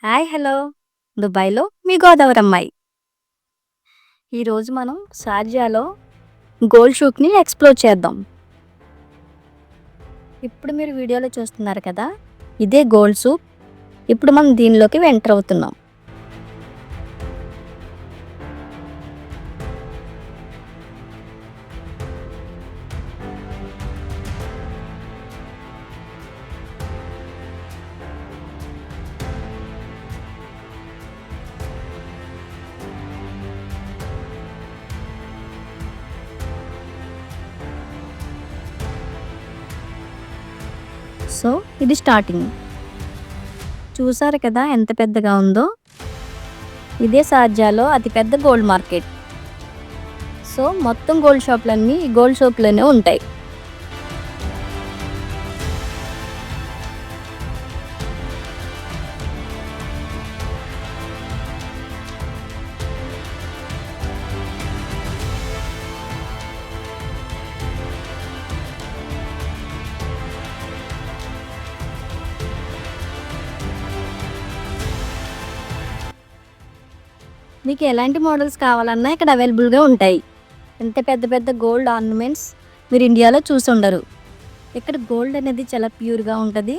Hi hello దుబాయ్లో మీ గోదావరమ్మాయి. ఈరోజు మనం షార్జాలో గోల్డ్ షూక్ని ఎక్స్ప్లోర్ చేద్దాం. ఇప్పుడు మీరు వీడియోలో చూస్తున్నారు కదా, ఇదే గోల్డ్ సూక్. ఇప్పుడు మనం దీనిలోకి ఎంటర్ అవుతున్నాం. సో ఇది స్టార్టింగ్. చూసారు కదా ఎంత పెద్దగా ఉందో. ఇదే షార్జాలో అతిపెద్ద గోల్డ్ మార్కెట్. సో మొత్తం గోల్డ్ షాపులన్నీ ఈ గోల్డ్ షాప్లోనే ఉంటాయి. మీకు ఎలాంటి మోడల్స్ కావాలన్నా ఇక్కడ అవైలబుల్గా ఉంటాయి. ఎంత పెద్ద పెద్ద గోల్డ్ ఆర్నమెంట్స్ మీరు ఇండియాలో చూసి ఉండరు. ఇక్కడ గోల్డ్ అనేది చాలా ప్యూర్గా ఉంటుంది.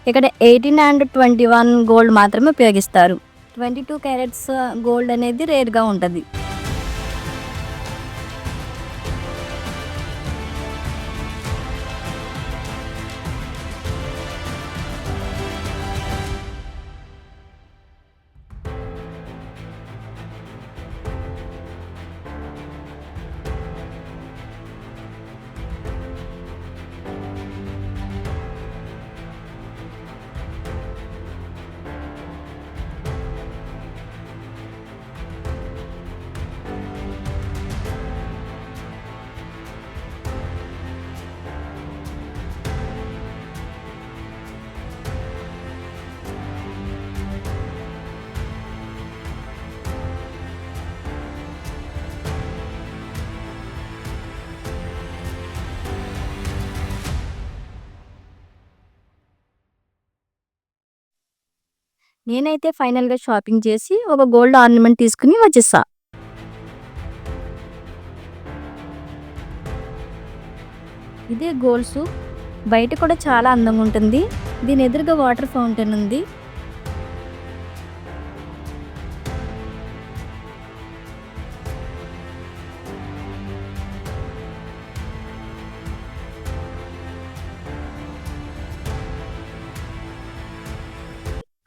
ఇక్కడ 18 అండ్ 21 గోల్డ్ మాత్రమే ఉపయోగిస్తారు. 22 క్యారెట్స్ గోల్డ్ అనేది రేర్గా ఉంటుంది. నేనైతే ఫైనల్గా షాపింగ్ చేసి ఒక గోల్డ్ ఆర్నమెంట్ తీసుకుని వచ్చేసా. ఇదే గోల్డ్ సూక్. బయట కూడా చాలా అందంగా ఉంటుంది. దీని ఎదురుగా వాటర్ ఫౌంటైన్ ఉంది.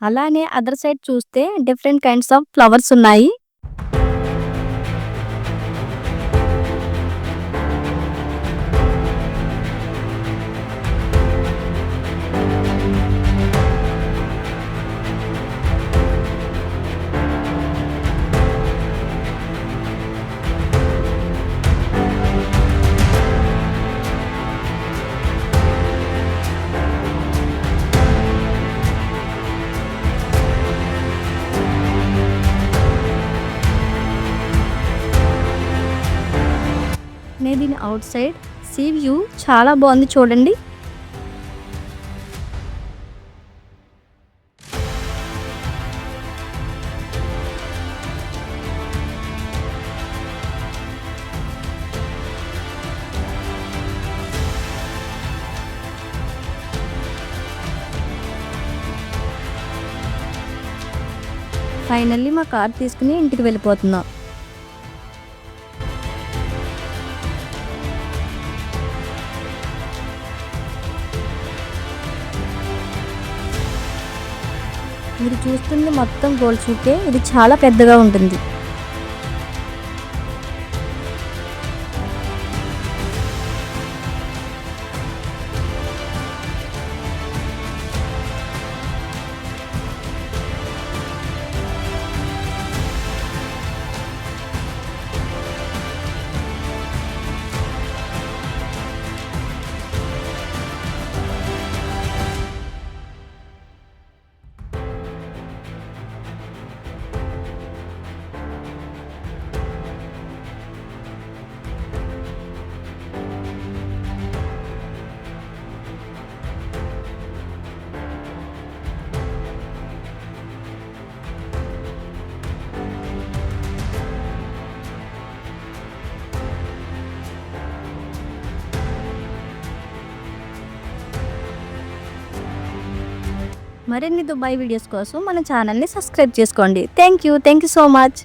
అలానే అదర్ సైడ్ చూస్తే డిఫరెంట్ కైండ్స్ ఆఫ్ ఫ్లవర్స్ ఉన్నాయి. దీని అవుట్ సైడ్ సీ వ్యూ చాలా బాగుంది చూడండి. ఫైనల్లీ మా కార్ తీసుకుని ఇంటికి వెళ్ళిపోతున్నాం. మీరు చూస్తుంది మొత్తం గోల్డ్ సూకే. ఇది చాలా పెద్దగా ఉంటుంది. మరిన్ని దుబాయ్ వీడియోస్ కోసం మన ఛానల్ని సబ్స్క్రైబ్ చేసుకోండి. Thank you so much.